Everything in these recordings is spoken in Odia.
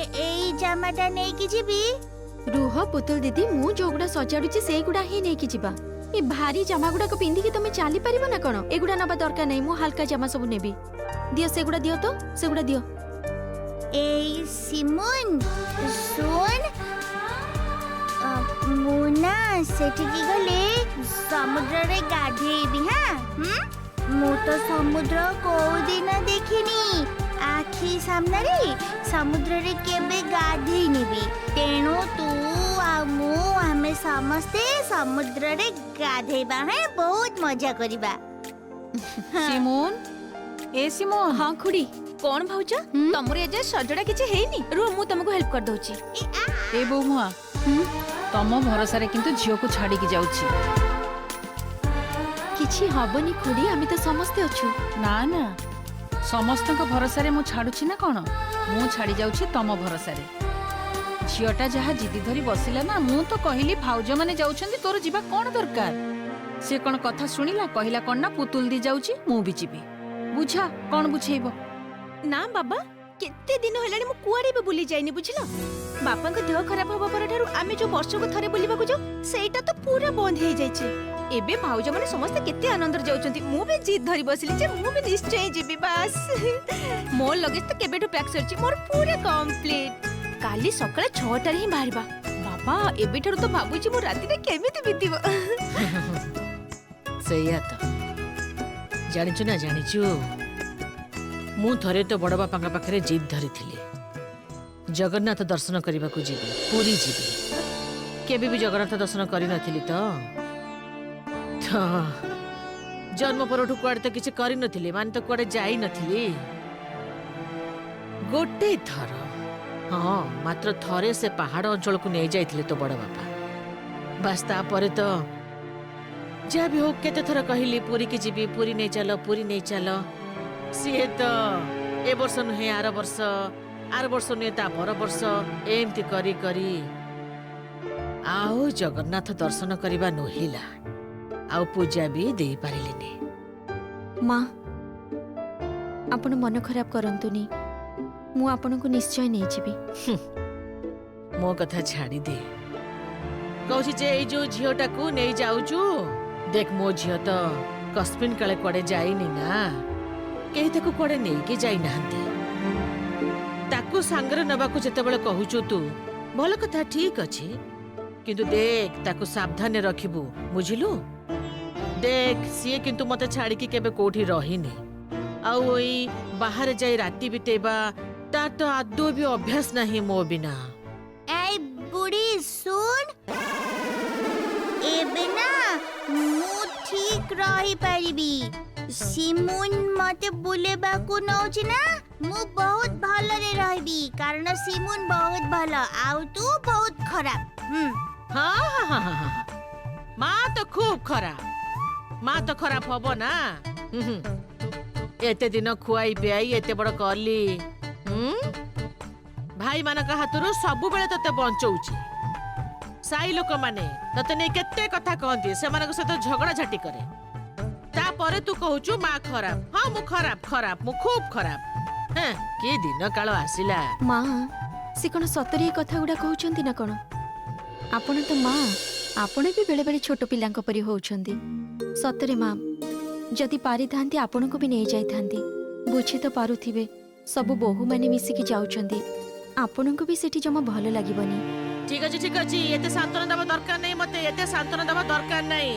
एई जामाटा नै कि जीबी रुह पुतुल दीदी मु जोगुड़ा सजाडुची सेई गुडा ही नै कि जीबा ए भारी जामा गुडा को पिंदी कि तुमे चाली परिबो ना कोन एगुडा नबा दरकार नै मु हल्का जामा सब नेबी दियो सेगुडा दियो तो सेगुडा दियो एई सिमोन सुन मुना सेठिकी गले समुद्र रे गाधेबी हां मु तो समुद्र को दिन देखिनी आखि सामने रे समुद्र रे केबे गाधेई निबी तेणु तू आ मु हमें समस्ते समुद्र रे गाधेबा है बहुत मजा करिबा सिमोन ए सिमोन हां खुडी कौन भाउज तमरे एजे सजडा किछि हेइनी रुह मु तुमको हेल्प कर दउची ए बोमुआ तम भरोसा रे किंतु झियो को छाडी की जाउछि किछि हबनी खुडी आमी तो समस्ते अछु ना ना समस्त को भरोसा रे मु छाडुछि ना कोन मु छाडी जाउछि तम भरोसा रे झियोटा जहा जिदी धरी बसिला ना मु तो कहली भाउज माने जाउछन्ती तोर जीवा कोन दरकार से कोन कथा सुनिला कहिला कोन ना पुतुल दी जाउछि मु भी जीबी बुझा कोन बुझेइबो ना बाबा केते दिन हेलानी मु कुआरे भी बुली जाइनी बुझिला बापा को देह खराब होबा पर ठारू आमे जो वर्ष को थरे बुलिबा को जाऊ सेटा तो पूरा बंद हे जाय छै एबे भाउज माने समस्त केते आनंद जाउछन्ती मु भी जिद धरी बसिली जे मु भी निश्चय जीबी बस मोर लगेज तो केबेटो पैक सरची मोर पूरा कंप्लीट काली सकाळे 6 टारे ही बाहरबा बाबा एबे ठारू तो भाबुची मु राती रे केमिति बितिबो सैया तो जानिचु ना जानिचु मु थरे तो बड़ बापा पाखरे जिद धरी थिली जगन्नाथ दर्शन करने को जीवी पूरी जीवी केबे भी जगन्नाथ दर्शन करी नथिली तो जन्म परठु कुआडे तो किछि करी नथिली मान तो कुआडे जाई नथिली गोटे थर हाँ मात्र थरे से पहाड़ अंचल को नहीं जाइथिले तो बड़ बापा बस तापरे तो जा भी हो केते थर कहली पूरी की जीवी पूरी नहीं चलो सी तो ए वर्ष नुहे आर वर्ष नुहे ता पर वर्ष एमती करी करी आओ जगन्नाथ दर्शन करबा नहिला आउ पूजा भी दे पारिलेनी माँ आपण मन खराब करंतुनी मु आपण को निश्चय नहीं जीबी मो कथा छाड़ी दे कहूची जे ए जो झियोटा को नहीं जाउचू देख मो झियो तो कस्मिन काले कुआडे जाइनी ना केही ताको कुआडे नहीं के जाई नाहंती ताको सांगरे नबा को जते बेले कहूचू तू भल कथा ठीक अछि किंतु देख ताको सावधान रखिबू बुझिलु देख सी किंतु मते छाड़ी की केबे कोठी रहिनी आउ ओई बाहर जाई राती बितेबा तार तो आदो भी अभ्यास नहीं मो बिना ए बुढ़ी सुन एबे ना मु ठीक रही पारिबी सिमुन मते बुलेबा को नौछि ना मु बहुत भलो रे रहबी कारण सिमुन बहुत भलो आउ तू बहुत खराब हाँ हाँ हाँ हाँ हाँ माँ तो खूब खराब माँ तो खराब हबो ना एते दिन खुआई पियाई एते बड़ करली भाई मानक हाथरू सबु बेले तते बंचौची साई लोक माने तते नै केते कथा कहंती से मानक सहित झगड़ा झाटी करे ता परे तू कहूचु माँ खराब हाँ मु खराब मु खूब खराब हैं के दिन काल आसिला माँ से कोन सतरी कथा गुडा कहउचंती ना कोन आपण तो माँ आपण भी बेले बेले छोट पिलांक परी होउचंती सतरे माँ जदि पारी थांती आपण को भी नहीं जाई थांती बुझी तो पारुथिबे सब बोहू माने मिसिकी जाउचंती आपण को भी सेठी जमा भलो लागिबनी ठीक अछि एते सांत्वना दबा दरकार नै मते एते सांत्वना दबा दरकार नै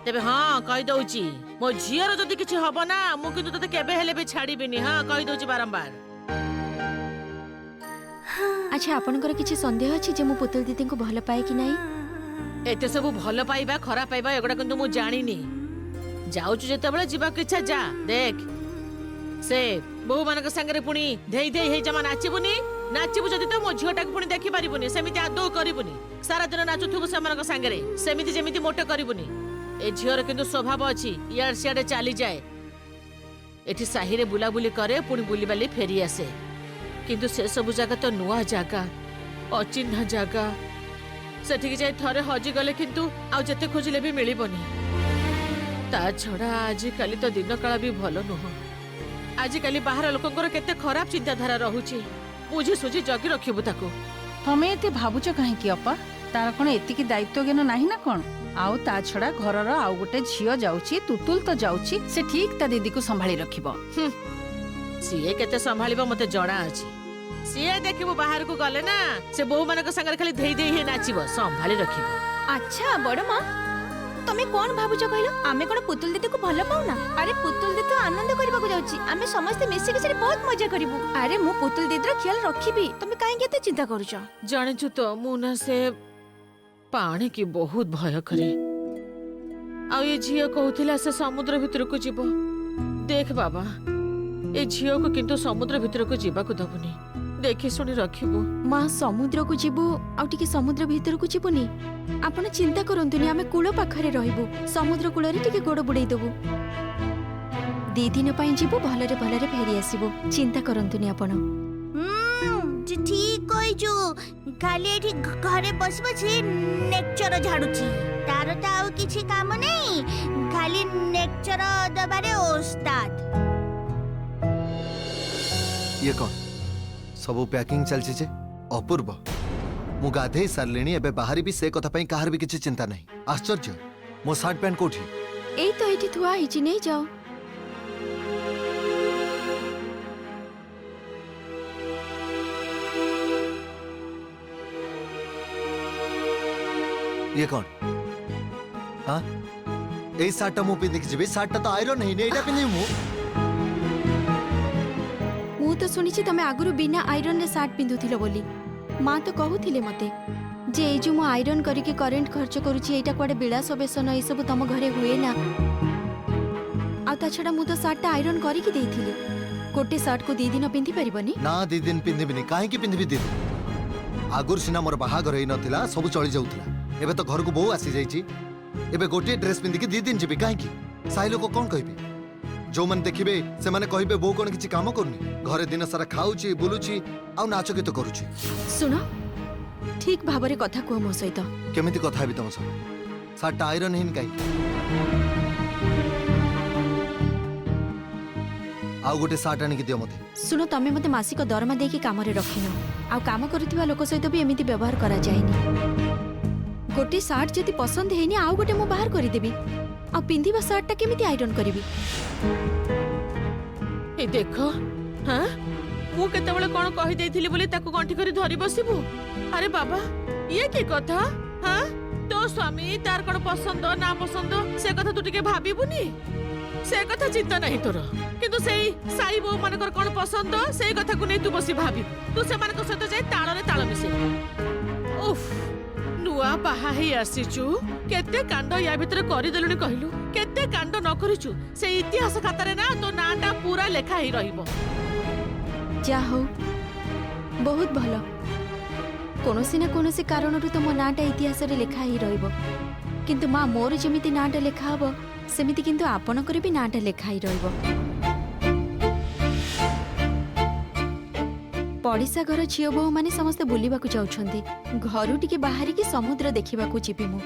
तेबे हाँ कहि दउची मो झियर जदि किछि हबो ना मु किंतु तते केबे हेले भी छाड़ीबिनी हाँ कहि दउची बारंबार अच्छा आपनकर किछि संदेह अछि जे मु पुतल दीदी को भलो पाए कि नाही एते सब भलो पाइबा खराब पाइबा एगुडा किंतु मु जानिनी जाउछु जेते बेले जीवा के इच्छा जा देख से बहु मानक संगे पुणी धेई धेई हे जमा नाचिबुनी नाचिबु जदि तो मो झियोटा को पुणी देखि पारिबुनी सेमिति आदो करिबुनी सारा दिन नाचुथुबु से मानक संगे सेमिति जेमिति मोटे करिबुनी ए झियोर किंतु स्वभाव अछि यार सियाडे चाली जाए एठी साही रे बुलाबुली करे पुणी बुलीबाली फेरी आसे किंतु से सब जगह तो नुआ जगह अचिन्ह जगह सेठी जाए थरे हजि गले किंतु आ जते खोजिले भी मिलिबनी ता छड़ा आज काली तो दिन काला भी भलो नुह आज काली बाहर लोकंकर केते खराब चिंताधारा रहुची ବୁଝି ସୁଝି ଜଗି ରଖିବୁ ତାକୁ। ତମେ ଏତେ ଭାବୁଛ କାହିଁକି ଅପା? ତାର କଣ ଏତିକି ଦାୟିତ୍ୱ ଜ୍ଞାନ ନାହିଁ ନା କଣ? ଆଉ ତା ଛଡା ଘରର ଆଉ ଗୋଟେ ଝିଅ ଯାଉଛି, ତୁତୁଲ ତ ଯାଉଛି, ସେ ଠିକ ତା ଦିଦିକୁ ସମ୍ଭାଳି ରଖିବ। ସିଏ କେତେ ସମ୍ଭାଳିବ ମତେ ଜଣା ଅଛି। ସିଏ ଦେଖିବୁ ବାହାରକୁ ଗଲେ ନା ସେ ବୋହୁ ମାନଙ୍କ ସାଙ୍ଗରେ ଖାଲି ଧେଇ ଧେଇ ହେଇ ନାଚିବ, ସମ୍ଭାଳି ରଖିବ। ଆଚ୍ଛା ବଡ ମା, ତମେ କଣ ଭାବୁଛ କହିଲ? ଆମେ କଣ ପୁତୁଲ ଦିଦିକୁ ଭଲ ପାଉନା? ଆରେ ପୁତୁଲ ଦିଦି ତ ଆନନ୍ଦ କରିବାକୁ ଯାଉଛି, ଆମେ ସମସ୍ତେ ମିଶିକି ସେଠି ବହୁତ ମଜା କରିବୁ। ଆରେ ମୁଁ ପୁତୁଲ ଦିଦିର ଖିୟାଲ ରଖିବି, ତମେ କାହିଁକି ଏତେ ଚିନ୍ତା କରୁଛ? ଜାଣିଛୁ ତ ମୁଁ ନା ସେ ପାଣି କି ବହୁତ ଭୟ କରେ। ଆଉ ଏ ଝିଅ କହୁଥିଲା ସେ ସମୁଦ୍ର ଭିତରକୁ ଯିବ। ଦେଖ ବାବା, ଏ ଝିଅକୁ କିନ୍ତୁ ସମୁଦ୍ର ଭିତରକୁ ଯିବାକୁ ଦବୁନି, ଦେଖି ଶୁଣି ରଖିବୁ। ମା ସମୁଦ୍ରକୁ ଯିବୁ ଆଉ ଟିକେ ସମୁଦ୍ର ଭିତରକୁ ଯିବୁନି? ଆପଣ ଚିନ୍ତା କରନ୍ତୁନି, ଆମେ କୂଳ ପାଖରେ ରହିବୁ, ସମୁଦ୍ର କୂଳରେ ଟିକେ ଗୋଡ ବୁଡେଇ ଦେବୁ। 2 ଦିନ ପାଇଁ ଯିବୁ, ଭଲରେ ଭଲରେ ଫେରି ଆସିବୁ, ଚିନ୍ତା କରନ୍ତୁନି ଆପଣ। ଠିକ କହିଛୁ। ଖାଲି ଏଠି ଘରେ ବସି ବସି ନେକ୍ଚର ଝାଡୁଛି, ତାର ତ ଆଉ କିଛି କାମ ନାହିଁ, ଖାଲି ନେକ୍ଚର ଦବାରେ ଓସ୍ତାଦ। ये कौन सबू पैकिंग चलछि जे? अपूर्व मु गाधे सारलिणी, एबे बाहरी भी से कथा पई काहर भी किछि चिंता नहीं। आश्चर्य, मो शर्ट पैंट कोठी? ଏଇ ତ ଏଇଠି ଥୁଆ ହେଇଛି, ନେଇ ଯାଅ। ये कौन? हाँ ए शर्ट मु पिंधि जिबे, शर्ट तो आयरन नहीं ने, एटा पिंधि मु। ମୁଁ ତ ଶୁଣିଛି ତମେ ଆଗରୁ ବିନା ଆଇରନରେ ସାର୍ଟ ପିନ୍ଧୁଥିଲ ବୋଲି। ମା ତ କହୁଥିଲେ ମତେ ଯେ ଏଇ ଯୋଉ ମୁଁ ଆଇରନ୍ କରିକି କରେଣ୍ଟ ଖର୍ଚ୍ଚ କରୁଛି, ଏଇଟା କୁଆଡେ ବିଳାସ ବେସନ ଏସବୁ ତମ ଘରେ ହୁଏ ନା। ଆଉ ତା ଛଡା ମୁଁ ତ ସାର୍ଟଟା ଆଇରନ୍ କରିକି ଦେଇଥିଲି। ଗୋଟେ ସାର୍ଟକୁ 2 ଦିନ ପିନ୍ଧି ପାରିବନି? ना 2 दिन पिंधिबिनी, काहे की पिंधिबि 2 दिन? आगुर सिना मोर बाहागर हेई नथिला, सब चली जाउथला। एबे तो घर को बहु आसी जाईची, एबे गोटे ड्रेस पिंधि के 2 दिन जिबि काहे की? साई लोक कोन कहबे? जो मन देखिबे से माने कहबे बहु कोन किछि काम करनी, घरे दिन सारा खाउची बुलुची आ नाच गीत करूची। ଶୁଣ, ଠିକ ଭାବରେ କଥା କୁହ ମୋ ସହିତ। केमिति कथा हेबि तम सब? शर्ट आयरन हेन काहे? आउ गोटे शर्ट आनी के दियो मते। ଶୁଣ, ତମେ ମତେ ମାସିକ ଦରମା ଦେଇକି କାମରେ ରଖିନ, ଆଉ କାମ କରୁଥିବା ଲୋକ ସହିତ ବି ଏମିତି ବ୍ୟବହାର କରାଯାଏନି। ଗୋଟେ ସାର୍ଟ ଯଦି ପସନ୍ଦ ହେଇନି ଆଉ ଗୋଟେ ମୁଁ ବାହାର କରିଦେବି, ଆଉ ପିନ୍ଧିବା ସାର୍ଟଟା କେମିତି ଆଇରନ୍ କରିବି? ଏ ଦେଖ, ହଁ ମୁଁ କେତେବେଳେ କଣ କହି ଦେଇଥିଲି ବୋଲି ତାକୁ ଗଣ୍ଠି କରି ଧରି ବସିବୁ? ଆରେ ବାବା, ଇଏ କି କଥା? ହଁ ତୋ ସ୍ୱାମୀ ତାର କଣ ପସନ୍ଦ ନା ପସନ୍ଦ ସେ କଥା ତୁ ଟିକେ ଭାବିବୁନି? ସେ କଥା ଚିନ୍ତା ନାହିଁ ତୋର, କିନ୍ତୁ ସେଇ ସାଇ ବୋଉ ମାନଙ୍କର କଣ ପସନ୍ଦ ସେଇ କଥାକୁ ନେଇ ତୁ ବସି ଭାବିବୁ। ତୁ ସେମାନଙ୍କ ସହିତ ଯାଇ ତାଳରେ ତାଳ ମିଶେଇବୁ। ଉଫ୍, ନୂଆ ବାହା ହେଇ ଆସିଛୁ, କେତେ କାଣ୍ଡ ୟା ଭିତରେ କରିଦେଲୁଣି କହିଲୁ? କେତେ କାଣ୍ଡ ନ କରିଛୁ ସେ ଇତିହାସ ଖାତାରେ ନା ତୋ ନାଁଟା ପୁରା ଲେଖା ହେଇ ରହିବ। ଯା ହଉ, ବହୁତ ଭଲ। କୌଣସି ନା କୌଣସି କାରଣରୁ ତ ମୋ ନାଁଟା ଇତିହାସରେ ଲେଖା ହେଇ ରହିବ, କିନ୍ତୁ ମା ମୋର ଯେମିତି ନାଁଟା ଲେଖା ହବ ସେମିତି କିନ୍ତୁ ଆପଣଙ୍କର ବି ନାଁଟା ଲେଖା ହେଇ ରହିବ। ପଡ଼ିଶା ଘର ଝିଅ ବୋହୂ ମାନେ ସମସ୍ତେ ବୁଲିବାକୁ ଯାଉଛନ୍ତି, ଘରୁ ଟିକେ ବାହାରିକି ସମୁଦ୍ର ଦେଖିବାକୁ ଯିବି ମୁଁ।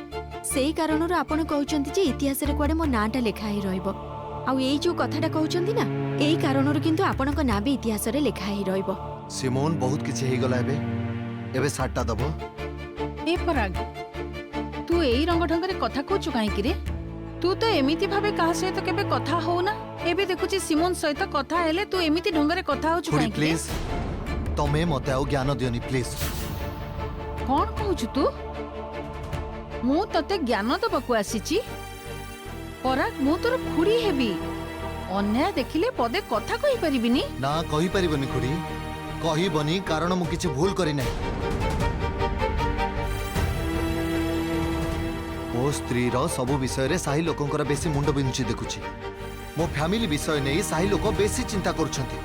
ସେଇ କାରଣରୁ ଆପଣ କହୁଛନ୍ତି ଯେ ଇତିହାସରେ କୁଆଡେ ମୋ ନାଁଟା ଲେଖା ହେଇ ରହିବ। ଆଉ ଏଇ ଯୋଉ କଥାଟା କହୁଛନ୍ତି ନା, ଏଇ କାରଣରୁ କିନ୍ତୁ ଆପଣଙ୍କ ନାଁ ବି ଇତିହାସରେ ଲେଖା ହେଇ ରହିବ। सिमोन बहुत किछि हेई गला, एबे एबे शर्टटा दबो। ए पराग, तू एई रंग ढंगरे कथा कहूछु काहेकि रे? तू तो एमिति भाबे काहा सहित केबे कथा हो ना, एबे देखुची सिमोन सहित कथा हेले तू एमिति ढंगरे कथा होछु खुड़ी काहेकि रे? प्लीज तमे मते आउ ज्ञान दियोनी प्लीज। कोन कहूछु तू? मु तते ज्ञान दबकु आसीची? पराग, मु तोर खुड़ी हेबी, अन्याय देखिले पदे कथा कहि परिबिनी? ना कहि परिबनी खुड़ी, कहिबनी, कारण मु किछि भूल करि नै। ओ स्त्री रो सबु विषय रे साही लोकंकर बेसी मुंड बिंची देखुची। मो फैमिली विषय नै साही लोक बेसी चिंता करूछंती।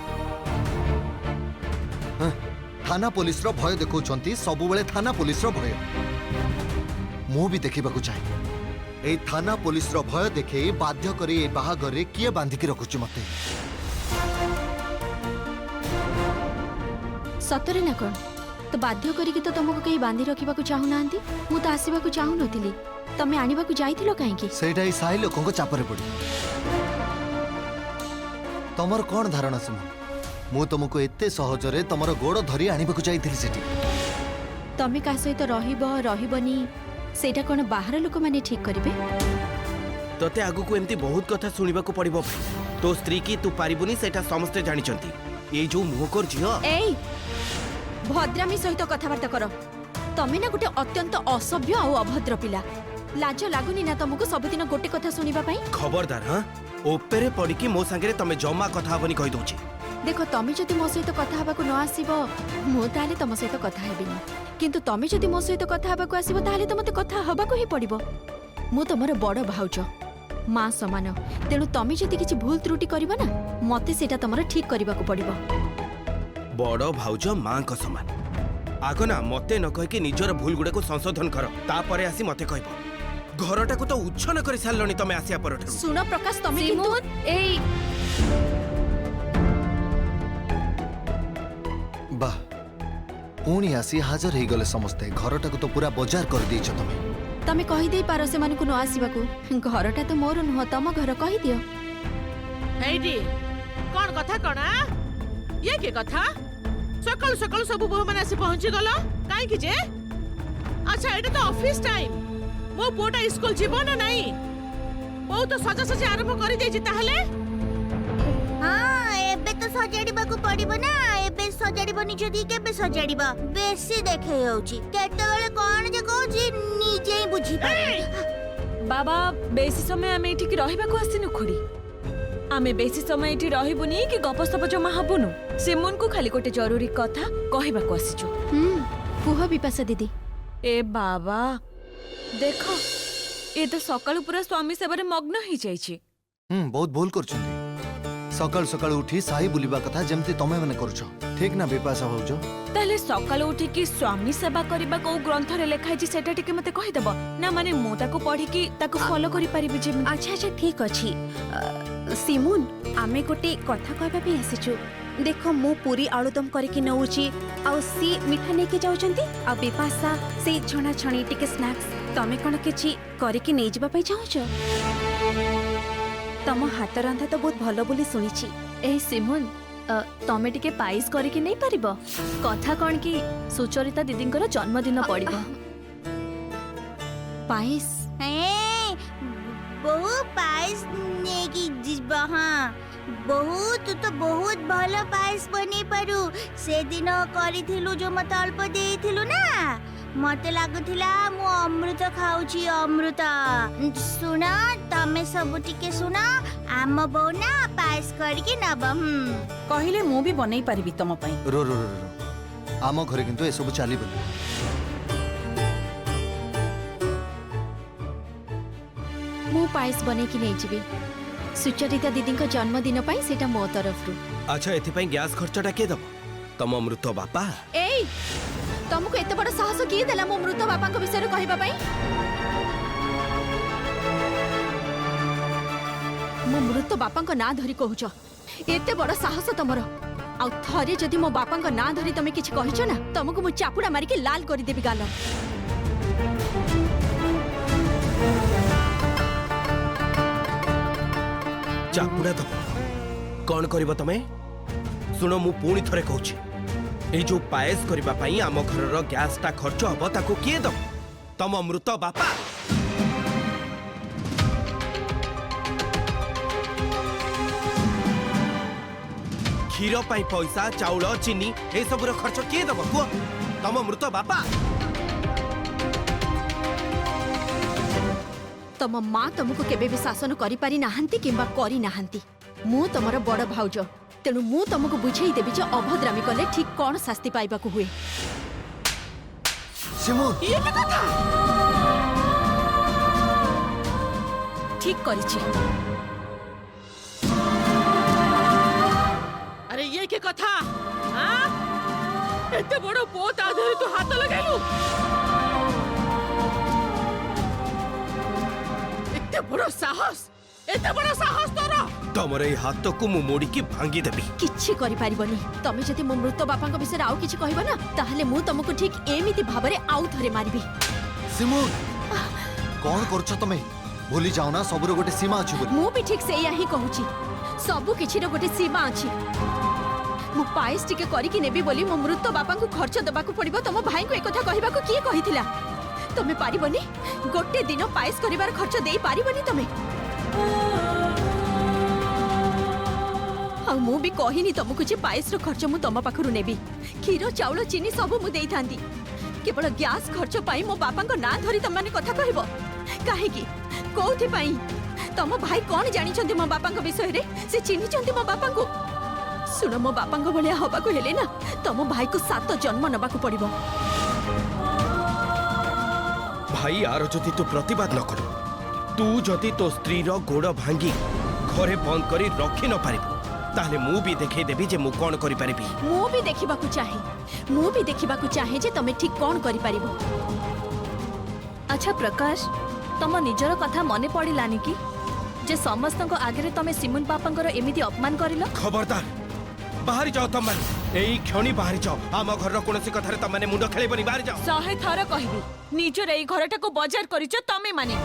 थाना पुलिस रो भय देखौछंती, सबु बेले थाना पुलिस रो भय। मु भी देखिबाकू चाहे ए थाना पुलिस रो भय देखे बाध्य करे ए बाहागर रे किए बांधी के रखुची मते। सतरे ना कौन तो बाध्य करिकी तो तुमको कहीं बांधी रखिबाकू चाहू नांती? मु तो आसीबाकू चाहू नथिली, तमे आनिबाकू जाइथिलो काहेकि? सेटा ही साही लोकंको चापरे पड़ी। तमर कोन धारणा सिमोन? ମୁଁ ତମକୁ ଏତେ ସହଜରେ ତମର ଗୋଡ଼ ଧରି ଆଣିବାକୁ ଯାଇଥିଲି ସେଠି। ତମେ କାହା ସହିତ ରହିବ ରହିବନି ସେଇଟା କ'ଣ ବାହାର ଲୋକମାନେ ଠିକ୍ କରିବେ? ତତେ ଆଗକୁ ଏମିତି ବହୁତ କଥା ଶୁଣିବାକୁ ପଡିବ ଭାଇ। ତୋ ସ୍ତ୍ରୀ କି ତୁ ପାରିବୁନି ସେଟା ସମସ୍ତେ ଜାଣିଛନ୍ତି। ଏଇ ଯୋଉ ମୁହଁକର ଝିଅ ଏଇ ଭଦ୍ରାମୀ ସହିତ କଥାବାର୍ତ୍ତା କର। ତମେ ନା ଗୋଟେ ଅତ୍ୟନ୍ତ ଅସଭ୍ୟ ଆଉ ଅଭଦ୍ର ପିଲା। ଲାଜ ଲାଗୁନି ନା ତମକୁ ସବୁଦିନ ଗୋଟେ କଥା ଶୁଣିବା ପାଇଁ? ଖବରଦାର ହଁ ଉପରେ ପଡିକି ମୋ ସାଙ୍ଗରେ ତମେ ଜମା କଥା ହବନି କହି ଦଉଛି। ଦେଖ ତମେ ଯଦି ମୋ ସହିତ କଥା ହେବାକୁ ନ ଆସିବ ମୁଁ ତାହେଲେ ତମ ସହିତ କଥା ହେବିନି, କିନ୍ତୁ ତମେ ଯଦି ମୋ ସହିତ କଥା ହେବାକୁ ଆସିବ ତାହେଲେ ତ ମତେ କଥା ହବାକୁ ହିଁ ପଡିବ। ମୁଁ ତମର ବଡ ଭାଉଜ, ମା ସମାନ, ତେଣୁ ତମେ ଯଦି କିଛି ଭୁଲ ତ୍ରୁଟି କରିବ ନା ମତେ ସେଟା ତମର ଠିକ୍ କରିବାକୁ ପଡିବ। ବଡ ଭାଉଜ ମାଙ୍କ ସମାନ। ଆଗ ନା ମତେ ନ କହିକି ନିଜର ଭୁଲ ଗୁଡାକୁ ସଂଶୋଧନ କର, ତାପରେ ଆସି ମତେ କହିବ। ଘରଟାକୁ ତ ଉଚ୍ଛନ କରି ସାରିଲଣି ତମେ ଆସିବା ପରଠାରୁ। ଶୁଣ ପ୍ରକାଶ, ତମେ କିନ୍ତୁ ଏଇ ବାহ ପୁଣି ଆସି ହାଜର ହେଇଗଲେ ସମସ୍ତେ। ଘରଟାକୁ ତ ପୁରା ବଜାର କରିଦେଇଛ ତମେ। ତମେ କହିଦେଇ ପାର ସେମାନଙ୍କୁ ନ ଆସିବାକୁ। ଘରଟା ତ ମୋର ନୁହଁ, ତମ ଘର, କହିଦିଅ। ହେଇଟି କଣ କଥା କଣ ଇଏ କି କଥା? ସକାଳୁ ସକାଳୁ ସବୁ ବୋହୂ ମାନେ ଆସି ପହଞ୍ଚି ଗଲ କାହିଁକି ଯେ? ଆଚ୍ଛା ଏଇଟା ତ ଅଫିସ ଟାଇମ। ମୋ ପୁଅଟା ସ୍କୁଲ ଯିବ ନା ନାଇଁ? ବୋଉ ତ ସଜାସଜି ଆରମ୍ଭ କରିଦେଇଛି। ତାହେଲେ ହଁ ଏବେ ତ ସଜାଡ଼ିବାକୁ ପଡିବ ନା। ଏବେ ସଜାଡ଼ିବନି ଯଦି କେବେ ସଜାଡ଼ିବ? ବେଶୀ ଦେଖେଇ ହଉଛି। କେତେବେଳେ କଣ ଯେ କହୁଛି ନିଜେ ହିଁ ବୁଝିପାରୁନି। ବାବା ବେଶୀ ସମୟ ଆମେ ଏଠିକି ରହିବାକୁ ଆସିନୁ ଖୁଡି। ଆମେ ବେଶୀ ସମୟ ଏଠି ରହିବୁନି କି ଗପସପ ଜମା ହବୁନୁ। ସିମୁନକୁ ଖାଲି ଗୋଟେ ଜରୁରୀ କଥା କହିବାକୁ ଆସିଛୁ। କୁହ ବିପାଶା ଦିଦି। ଏ ବାବା ଦେଖ ଏ ତ ସକାଳୁ ପୁରା ସ୍ୱାମୀ ସେବାରେ ମଗ୍ନ ହେଇଯାଇଛି। ବହୁତ ଭୁଲ କରୁଛନ୍ତି। ସକାଳୁ ସକାଳୁ ଉଠି ସାହି ବୁଲିବା କଥା ଯେମିତି ତମେ ମାନେ କରୁଛ, ଠିକ ନା ବିପାଶା ଭାଉଜ? ତାହେଲେ ସକାଳୁ ଉଠିକି ସ୍ୱାମୀ ସେବା କରିବା କୋଉ ଗ୍ରନ୍ଥରେ ଲେଖା ହେଇଛି ସେଟା ଟିକେ ମତେ କହିଦେବ ନା? ମାନେ ମୁଁ ତାକୁ ପଢିକି ତାକୁ ଫଲୋ କରିପାରିବି ଯେମିତି। ଆଚ୍ଛା ଆଚ୍ଛା ଠିକ୍ ଅଛି। ସିମୁନ, ଆମେ ଗୋଟେ କଥା କହିବା ପାଇଁ ଆସିଛୁ। ଦେଖ ମୁଁ ପୁରୀ ଆଳୁଦମ କରିକି ନଉଛି, ଆଉ ସି ମିଠା ନେଇକି ଯାଉଛନ୍ତି, ଆଉ ବିପାଶା ସେଇ ଛଣାଛଣି ଟିକେ ସ୍ନାକ୍ସ। ତମେ କଣ କିଛି କରିକି ନେଇଯିବା ପାଇଁ ଚାହୁଁଛ? ତମ ହାତ ରନ୍ଧା ତ ବହୁତ ଭଲ ବୋଲି ଶୁଣିଛି। ଏଇ ସିମୁନ ତମେ ଟିକେ ପାଇସ୍ କରିକି ନେଇ ପାରିବ? କଥା କଣ କି ସୁଚରିତା ଦିଦିଙ୍କର ଜନ୍ମଦିନ ପଡିବ। ପାଇସ୍? ବହୁ ପାଏସ ନେଇକି ଯିବ। ହଁ ବହୁ ତୁ ତ ବହୁତ ଭଲ ପାଏସ ବନେଇ ପାରୁ। ସେଦିନ କରିଥିଲୁ ଯୋଉ ମତେ ଅଳ୍ପ ଦେଇଥିଲୁ ନା, ମତେ ଲାଗୁଥିଲା ମୁଁ ଅମୃତ ଖାଉଛି, ଅମୃତ। ଶୁଣ ତମେ ସବୁ ଟିକେ ଶୁଣ, ଆମ ବୋଉ ନା ପାଏସ କରିକି ନବ। କହିଲେ ମୁଁ ବି ବନେଇ ପାରିବି ତମ ପାଇଁ। ରୋ ରୋ ରୋ ରୋ ଆମ ଘରେ କିନ୍ତୁ ଏସବୁ ଚାଲିବନି। ମୁଁ ପାଏସ୍ ବନେଇକି ନେଇଯିବି ସୁଚରିତା ଦିଦିଙ୍କ ଜନ୍ମଦିନ ପାଇଁ, ସେଟା ମୋ ତରଫରୁ। ଆଚ୍ଛା ଏଥିପାଇଁ ଗ୍ୟାସ୍ ଖର୍ଚ୍ଚଟା କିଏ ଦବ? ତମ ମୃତ ବାପା? ଏଇ ତମକୁ ଏତେ ବଡ ସାହସ କିଏ ଦେଲା ମୋ ମୃତ ବାପାଙ୍କ ବିଷୟରେ କହିବା ପାଇଁ? ମୋ ମୃତ ବାପାଙ୍କ ନାଁ ଧରି କହୁଛ? ଏତେ ବଡ ସାହସ ତମର? ଆଉ ଥରେ ଯଦି ମୋ ବାପାଙ୍କ ନାଁ ଧରି ତମେ କିଛି କହିଛ ନା, ତମକୁ ମୁଁ ଚାପୁଡା ମାରିକି ଲାଲ କରିଦେବି ଗାଲ। ଚାପୁଡା ଦବ? କଣ କରିବ ତମେ? ଶୁଣ ମୁଁ ପୁଣି ଥରେ କହୁଛି, এই जो पायस करबा पई आम घरर गैस टा खर्च हबो ताको किए दब? तम मृत बापा। क्षीर पई पैसा, चाउल, चीनी ए सबुर खर्च किए दब को? तम मृत बापा। तम माँ तुमको केबे भी शासन करि पारि नाहंती किंबा करि नाहंती। मु तमर बड़ भाउज, तेणु मु तुमको बुझेई देबी जे अभद्रामी कले ठीक कौन शास्ति पाइबाकू हुए। सिमोन ये क्या कथा? ठीक करिछि। अरे ये क्या कथा? हाँ? एते बड़ो पोत आधे तू हाथ लगाइलु? एते बड़ो साहस? एते बड़ो साहस तोरा? तमरे हाथ को मु मोड़ी की भांगी देबी। किछि करि पारिबनी। तमे जति मो मृत बापाଙ୍କ विषय आउ किछि कहबो ना, ताहले मु तुमको ठीक एमिति भाबरे आउ थरे मारिबी। सिमोन कौन करछ तमे? भूली जाओ ना सबरो गोटे सीमा अछि बोली। मु भी ठीक सेया ही कहूची, सबु किछि रो गोटे सीमा अछि। ମୁଁ ପାଏସ ଟିକେ କରିକି ନେବି ବୋଲି ମୋ ମୃତ ବାପାଙ୍କୁ ଖର୍ଚ୍ଚ ଦେବାକୁ ପଡିବ ତମ ଭାଇଙ୍କୁ ଏ କଥା କହିବାକୁ କିଏ କହିଥିଲା? ତମେ ପାରିବନି? ଗୋଟେ ଦିନ ପାଏସ କରିବାର ଖର୍ଚ୍ଚ ଦେଇ ପାରିବନି ତମେ? ଆଉ ମୁଁ ବି କହିନି ତମକୁ ଯେ ପାଏସର ଖର୍ଚ୍ଚ ମୁଁ ତମ ପାଖରୁ ନେବି। କ୍ଷୀର ଚାଉଳ ଚିନି ସବୁ ମୁଁ ଦେଇଥାନ୍ତି। କେବଳ ଗ୍ୟାସ୍ ଖର୍ଚ୍ଚ ପାଇଁ ମୋ ବାପାଙ୍କ ନାଁ ଧରି ତମମାନେ କଥା କହିବ? କାହିଁକି? କୋଉଥିପାଇଁ? ତମ ଭାଇ କଣ ଜାଣିଛନ୍ତି ମୋ ବାପାଙ୍କ ବିଷୟରେ? ସେ ଚିହ୍ନିଛନ୍ତି ମୋ ବାପାଙ୍କୁ? ଶୁଣ, ମୋ ବାପାଙ୍କ ଭଳିଆ ହବାକୁ ହେଲେ ନା ତମ ଭାଇକୁ 7 ଜନ୍ମ ନେବାକୁ ପଡିବ। ଭାଇ ଆର ଯଦି ତୁ ପ୍ରତିବାଦ ନ କରୁ, ତୁ ଯଦି ତୋ ସ୍ତ୍ରୀର ଗୋଡ଼ ଭାଙ୍ଗି ଘରେ ବନ୍ଦ କରି ରଖି ନ ପାରିବୁ, ତାହେଲେ ମୁଁ ବି ଦେଖେଇ ଦେବି ଯେ ମୁଁ କଣ କରିପାରିବି। ମୁଁ ବି ଦେଖିବାକୁ ଚାହେଁ ଯେ ତମେ ଠିକ କଣ କରିପାରିବ। ଆଚ୍ଛା ପ୍ରକାଶ, ତମ ନିଜର କଥା ମନେ ପଡ଼ିଲାନି କି ଯେ ସମସ୍ତଙ୍କ ଆଗରେ ତମେ ସିମୁନ ବାପାଙ୍କର ଏମିତି ଅପମାନ କରିଲ? ଖବରଦାର, ବାହାରି ଯାଅ ତମମାନେ। ଏଇ କ୍ଷଣି ବାହାରି ଯାଅ। ଆମ ଘରର କୌଣସି କଥାରେ ତମମାନେ ମୁଣ୍ଡ ଖେଳିବନି। ବାହାରି ଯାଅ। 100 ଥର କହିବି, ନିଜର ଏଇ ଘରଟାକୁ ବଜାର କରିଛ ତମେ ମାନେ।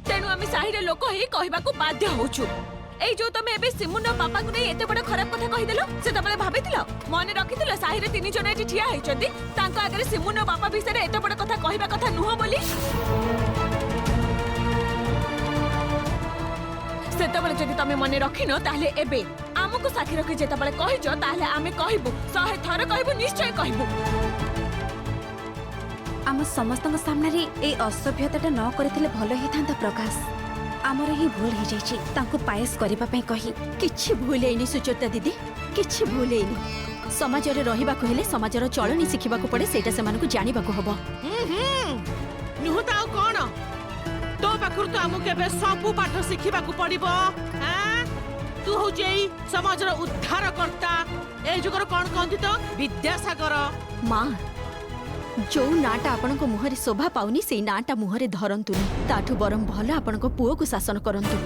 ତେଣୁ ଆମେ ସାହିର ଲୋକ ହେଇ କହିବାକୁ ବାଧ୍ୟ ହଉଛୁ। এই যে তুমি এবে সিমুনর বাপাଙ୍କୁ নেই এতে বড় খারাপ কথা কহিদেল, সেতবেলে ভাবিছিল? মনে রখিছিল সাহিরে 3 জন এটি ঠিয়া হইছন্তি, তাଙ୍କ আগে সিমুনর বাপা বিষয়ে এতে বড় কথা কহিবা কথা নুহ বলি? সেতবেলে যদি তুমি মনে রখিন, তাহলে এবে আমকু সাক্ষী রখি যেতবেলে কহিছ, তাহলে আমি কহিবু, 100 থর কহিবু, নিশ্চয় কহিবু। आम समस्त सामने ये असभ्यता न करथिले भलो ही थांता प्रकाश। आमर ही भूल हो जाइछि तांको पायस करबा पई कहि। किछि भूल हैनी सुचेता दीदी, किछि भूल हैनी। समाज रे रहिबाकु हेले समाजर चलनी शिखिबाकु पड़े, सेटा से मानकु जानिबाकु हबो। नुहता ଆଉ କଣ? ତୋ ପାଖରୁ ତ ଆମକୁ ଏବେ ସବୁ ପାଠ ଶିଖିବାକୁ ପଡିବ। ତୁ ହଉଛି ଏଇ ସମାଜର ଉଦ୍ଧାର କର୍ତ୍ତା। ଏଇ ଯୁଗର କଣ କହନ୍ତି ତ ବିଦ୍ୟାସାଗର। ମା, जो नाटा आपनको मुहरे शोभा पाउनी से नाटा मुहरे धरंतुनी, ताठु बरम भल आपनको पुओ को शासन करंतु।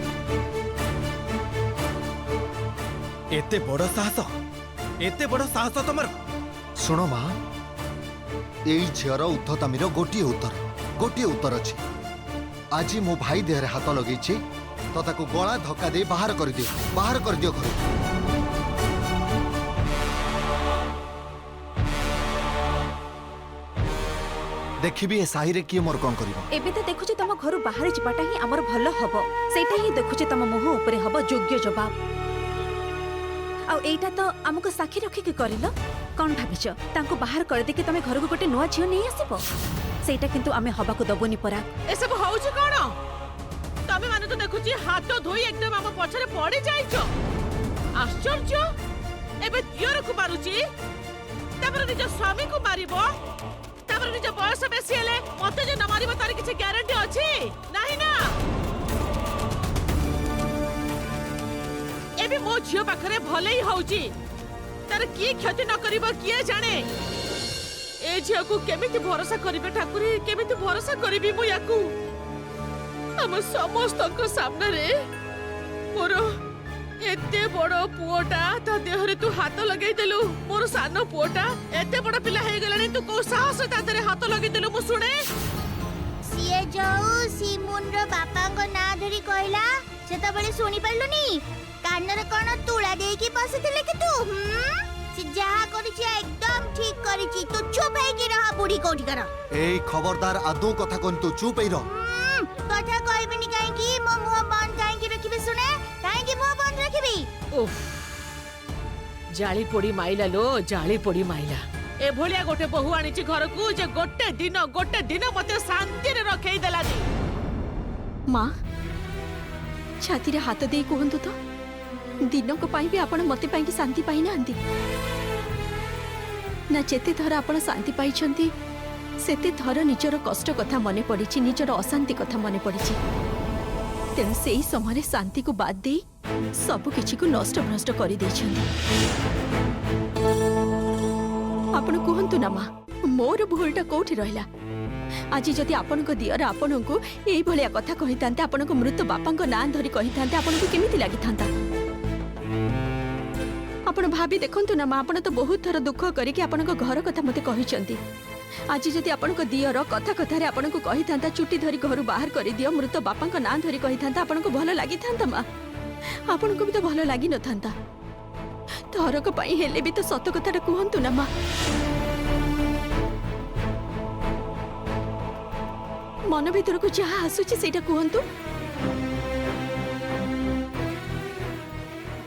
एते बड़ साहस तमर? शुण माँ, यही झीर उद्धतामीर गोटे उत्तर अच्छी। आज मो भाई देहरे हाथ लगे तो ताको गला धक्का दे बाहर कर दियो घर। देखिबी ए साही रे किए मोर कोन करिवो। एबे तो देखुछि तम घर बाहर जिबाटा ही हमर भलो हबो, सेटा ही देखुछि तम मुह ऊपर हबो योग्य जवाब। आ एटा तो हमको साक्षी रखी के करिलो। कोन भाबिछ तांको बाहर कर दे कि तमे घर को गोटे नुआ झियो नै आसीबो? सेटा किंतु आमे हबा को दबोनी परा। ए सब होउछि कोन? तमे माने तो देखुछि हाथ धोई एकदम हम पछरे पड़ी जाइछो। आश्चर्य, एबे दियर को मारुछि, तबर निज स्वामी को मारिबो, तबर निज बयस बेसी हेले मते जे न मारिबो तार किछि ग्यारंटी अछि नाही ना? एबे मो झियो पाखरे भले ही होउछि, तार की क्षति न करिबो किए जाने। ए झियो को केमिति भरोसा करिबे ठाकुरी, केमिति भरोसा करिबी मु याकू? हम समस्त को सामने रे मोरो एते बड़ो पुओटा ता देहरे तू हाथ लगेई देलु। मोर सानो पुओटा एते बड़ पिला हे गेलानी, तू को साहस ता देहरे हाथ लगेई देलु? मु सुने सिए जाऊ सिमुन रो बापा को ना धरी कहला, सेता बळे सुनी पल्लुनी? कानर कोन तुळा देई की बसिथिले कि तू? से जहा करिछि एकदम ठीक करिछि। तू चुप है कि रहा बुढ़ी कोठी कर। ए खबरदार आदौ कथा कोन तू चुप ही रह। कथा कहबिनी काहे कि मो मुंह बंद काहे कि रखिबे? सुने काहे कि मुंह बंद रखिबी? उफ, जाली पोड़ी माइला लो, जाली पोड़ी माइला। ए भलिया गोटे बहु आनिछि घर को जे गोटे दिन मते शांति रे रखै देलानी। माँ, छाती रे हाथ दे कहंतु तो, दिन को पाई भी आपण मते पाई कि शांति पाई नांती ना? जेते थर आपण शांति पाई छंती, सेते थर निजर कष्ट कथा मने पड़िछि, निजर अशांति कथा मने पड़िछि। तेणु सेही समय शांति को बाद दे सब किछि को नष्ट भ्रष्ट करि दैछंती। आपण कहंतु ना माँ, मोर भूलटा कोठी रहला? आज जदि आपनको दियर आपनको एई भलिया कथा कहितांते, आपनको मृत बापांको नाम धरि कहितांते, आपनको केमिति लागितांता? आपण भाबी देखंतु ना माँ, आपण तो बहुत थर दुख करिकि आपनको घर कथा मते कहिचंती। आज जदि आपनको दियर कथा कथारे आपनको कहितांता चुटी धरि घर बाहर करि दियो, मृत बापांको नाम धरि कहितांता, आपनको भलो लागितांता माँ? ଆପଣଙ୍କୁ ବି ତ ଭଲ ଲାଗି ନଥାନ୍ତା। ଥରକ ପାଇଁ ହେଲେ ବି ତ ସତ କଥାଟା କୁହନ୍ତୁ ନା ମା। ମନ ଭିତରକୁ ଯାହା ଆସୁଛି ସେଇଟା କୁହନ୍ତୁ।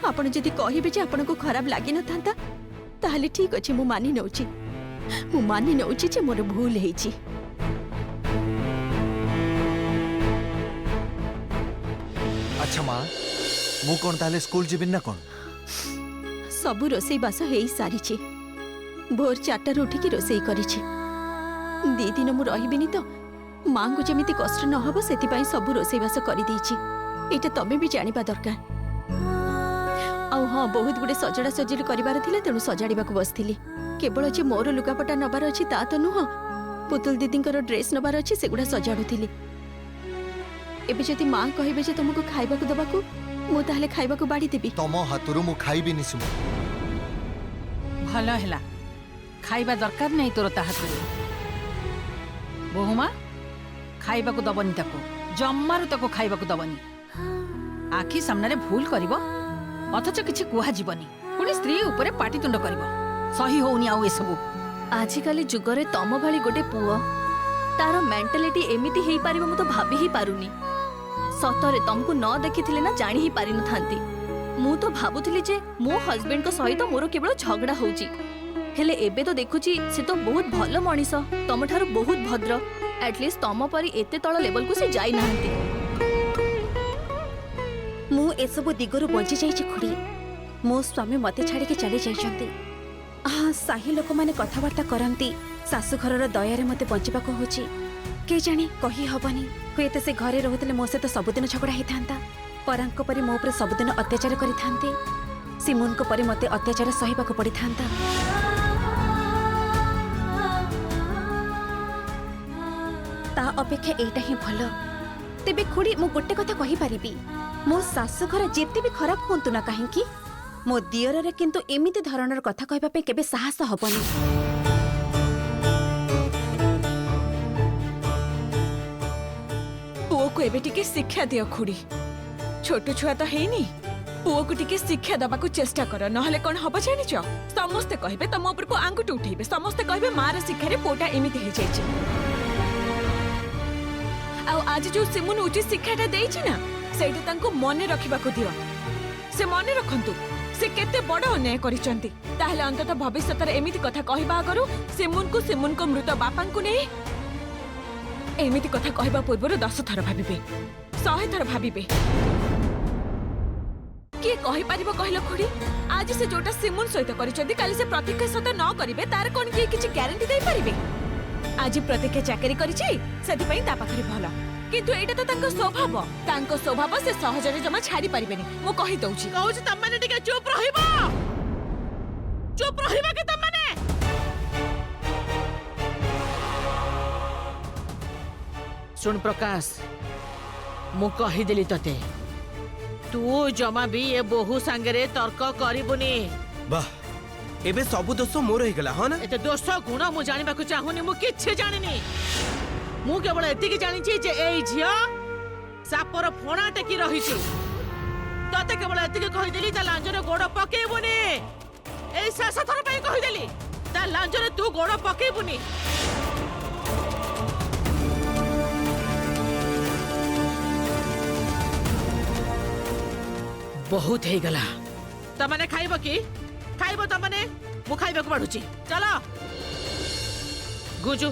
ଆପଣ ଯଦି କହିବେ ଯେ ଆପଣଙ୍କୁ ଖରାପ ଲାଗି ନଥାନ୍ତା ତାହେଲେ ଠିକ ଅଛି, ମୁଁ ମାନି ନେଉଛି ଯେ ମୋର ଭୁଲ ହେଇଛି। ଆଚ୍ଛା ମା, ମୁଁ କଣ ତାହେଲେ ସ୍କୁଲ ଯିବିନି ନା କଣ? ସବୁ ରୋଷେଇ ବାସ ହେଇ ସାରିଛି। ଭୋର 4টাରୁ ଉଠିକି ରୋଷେଇ କରିଛି। 2 ଦିନ ମୁଁ ରହିବିନି ତ ମାଙ୍କୁ ଯେମିତି କଷ୍ଟ ନ ହବ ସେଥିପାଇଁ ସବୁ ରୋଷେଇ ବାସ କରିଦେଇଛି। ଏଇଟା ତମେ ବି ଜାଣିବା ଦରକାର। ଆଉ ହଁ, ବହୁତ ଗୁଡେ ସଜଡ଼ା ସଜଡ଼ି କରିବାର ଥିଲା, ତେଣୁ ସଜାଡ଼ିବାକୁ ବସିଥିଲି। କେବଳ ଯେ ମୋର ଲୁଗାପଟା ନବାର ଅଛି ତା ତ ନୁହଁ, ପୁତୁଲ ଦିଦିଙ୍କର ଡ୍ରେସ୍ ନବାର ଅଛି, ସେଗୁଡା ସଜାଡୁଥିଲି। ଏବେ ଯଦି ମା କହିବେ ଯେ ତମକୁ ଖାଇବାକୁ ଦବାକୁ, ମୁଁ ତାହେଲେ ଖାଇବାକୁ ବାଢି ଦେବି। ତମ ହାତରୁ ମୁଁ ଖାଇବିନି ସୁମ। ଭଲ ହେଲା, ଖାଇବା ଦରକାର ନାହିଁ ତୋର ତା ହାତରୁ। ବୋହୁମା, ଖାଇବାକୁ ଦବନି ତାକୁ, ଜମାରୁ ତାକୁ ଖାଇବାକୁ ଦବନି। ଆଖି ସାମ୍ନାରେ ଭୁଲ କରିବ ଅଥଚ କିଛି କୁହାଯିବନି, ପୁଣି ସ୍ତ୍ରୀ ଉପରେ ପାଟିତୁଣ୍ଡ କରିବ। ସହି ହଉନି ଆଉ ଏସବୁ। ଆଜିକାଲି ଯୁଗରେ ତମ ଭଳି ଗୋଟେ ପୁଅ, ତାର ମେଣ୍ଟାଲିଟି ଏମିତି ହେଇପାରିବ ମୁଁ ତ ଭାବି ହିଁ ପାରୁନି। ସତରେ ତମକୁ ନ ଦେଖିଥିଲେ ନା ଜାଣି ହିଁ ପାରିନଥାନ୍ତି। ମୁଁ ତ ଭାବୁଥିଲି ଯେ ମୋ ହଜବେଣ୍ଡଙ୍କ ସହିତ ମୋର କେବଳ ଝଗଡା ହଉଛି, ହେଲେ ଏବେ ତ ଦେଖୁଛି ସେ ତ ବହୁତ ଭଲ ମଣିଷ, ତମଠାରୁ ବହୁତ ଭଦ୍ର। ଆଟଲିଷ୍ଟ ତମ ପରି ଏତେ ତଳ ଲେବଲକୁ ସେ ଯାଇନାହାନ୍ତି। ମୁଁ ଏସବୁ ଦିଗରୁ ବଞ୍ଚି ଯାଇଛି ଖୁଡି। ମୋ ସ୍ୱାମୀ ମତେ ଛାଡ଼ିକି ଚାଲି ଯାଇଛନ୍ତି। ସାହି ଲୋକମାନେ କଥାବାର୍ତ୍ତା କରନ୍ତି, ଶାଶୁଘରର ଦୟାରେ ମତେ ବଞ୍ଚିବାକୁ ହଉଛି। କେଜାଣି କହି ହବନି, ହୁଏତ ସେ ଘରେ ରହୁଥିଲେ ମୋ ସହିତ ସବୁଦିନ ଝଗଡ଼ା ହେଇଥାନ୍ତା। ପରାଙ୍କ ପରି ମୋ ଉପରେ ସବୁଦିନ ଅତ୍ୟାଚାର କରିଥାନ୍ତି। ସିମୁନଙ୍କ ପରି ମତେ ଅତ୍ୟାଚାର ସହିବାକୁ ପଡ଼ିଥାନ୍ତା। ତା ଅପେକ୍ଷା ଏଇଟା ହିଁ ଭଲ। ତେବେ ଖୁଡି, ମୁଁ ଗୋଟେ କଥା କହିପାରିବି, ମୋ ଶାଶୁଘର ଯେତେ ବି ଖରାପ ହୁଅନ୍ତୁ ନା କାହିଁକି, ମୋ ଦିଅରରେ କିନ୍ତୁ ଏମିତି ଧରଣର କଥା କହିବା ପାଇଁ କେବେ ସାହସ ହବନି। ପୁଅକୁ ଏବେ ଟିକେ ଶିକ୍ଷା ଦିଅ ଖୁଡି। ଛୋଟ ଛୁଆ ତ ହେଇନି, ପୁଅକୁ ଟିକେ ଶିକ୍ଷା ଦବାକୁ ଚେଷ୍ଟା କର, ନହେଲେ କଣ ହବ ଜାଣିଛ? ସମସ୍ତେ କହିବେ ତମ ଉପରକୁ ଆଙ୍ଗୁଠି ଉଠେଇବେ, ସମସ୍ତେ କହିବେ ମାର ଶିକ୍ଷାରେ ପୁଅଟା ଏମିତି ହେଇଯାଇଛି। ଆଉ ଆଜି ଯୋଉ ସିମୁନ ଉଚିତ ଶିକ୍ଷାଟା ଦେଇଛି ନା, ସେଇଟା ତାଙ୍କୁ ମନେ ରଖିବାକୁ ଦିଅ। ସେ ମନେ ରଖନ୍ତୁ ସେ କେତେ ବଡ ଅନ୍ୟାୟ କରିଛନ୍ତି। ତାହେଲେ ଅନ୍ତତଃ ଭବିଷ୍ୟତରେ ଏମିତି କଥା କହିବା ଆଗରୁ ସିମୁନକୁ, ସିମୁନଙ୍କ ମୃତ ବାପାଙ୍କୁ ନେଇ ଏମିତି କଥା କହିବା ପୂର୍ବରୁ 10 ଥର ଭାବିବେ, 100 ଥର ଭାବିବେ। କିଏ କହିପାରିବ କହିଲ ଖୁଡି? ଆଜି ସେ ଯୋଉଟା ସିମୁନ ସହିତ କରିଛନ୍ତି, କାଲି ସେ ପ୍ରତିଜ୍ଞା ସହିତ ନ କରିବେ, ତାର କଣ କିଏ କିଛି ଗ୍ୟାରେଣ୍ଟି ଦେଇପାରିବେ? ଆଜି ପ୍ରତିଜ୍ଞା ଚାକିରି କରିଛି, ସେଥିପାଇଁ ତା ପାଖରେ ଭଲ, କିନ୍ତୁ ଏଇଟା ତ ତାଙ୍କ ସ୍ୱଭାବ ସେ ସହଜରେ ଜମା ଛାଡି ପାରିବେନି। ମୁଁ କହିଦଉଛି, କହୁଛି ତମମାନେ ଟିକେ ଚୁପ ରହିବ। ଚୁପ ରହିବ କି ତମମାନେ? ଶୁଣ ପ୍ରକାଶ, ମୁଁ କହିଦେଲି ତତେ, ତୁ ଜମା ବି ଏ ବୋହୁ ସାଙ୍ଗରେ ତର୍କ କରିବୁନି। ବାহ, ଏବେ ସବୁ ଦୋଷ ମୋର ହେଇଗଲା, ହଁ ନା? ଏତେ ଦୋଷ ଗୁଣ ମୁଁ ଜାଣିବାକୁ ଚାହୁଁନି, ମୁଁ କିଛି ଜାଣିନି। ମୁଁ କେବଳ ଏତିକି ଜାଣିଛି ଯେ ଏଇ ଝିଅ ସାପର ଫଣା ଟେକି ରହିଛି। ତତେ କେବଳ ଏତିକି କହିଦେଲି, ତା ଲାଞ୍ଜରେ ଗୋଡ ପକେଇବୁନି। ଏଇ ଶେଷ ଥର ପାଇଁ କହିଦେଲି, ତା ଲାଞ୍ଜରେ ତୁ ଗୋଡ ପକେଇବୁନି। ବହୁତ ହେଇଗଲା। ତମମାନେ ଖାଇବ କି? ଖାଇବ ତମମାନେ? ମୁଁ ଖାଇବାକୁ ବାଢୁଛି, ଚାଲ। ଗୁଜୁ